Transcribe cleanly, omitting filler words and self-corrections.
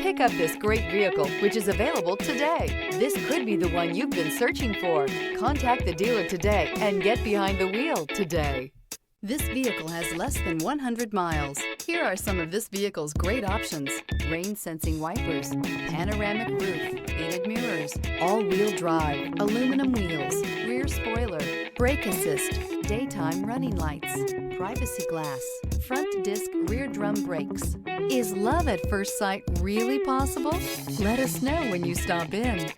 Pick up this great vehicle, which is available today. This could be the one you've been searching for. Contact the dealer today and get behind the wheel today. This vehicle has less than 100 miles. Here are some of this vehicle's great options: rain-sensing wipers, panoramic roof, heated mirrors, all-wheel drive, aluminum wheels, rear spoiler, brake assist, daytime running lights, privacy glass, front disc rear drum brakes. Is love at first sight really possible? Let us know when you stop in.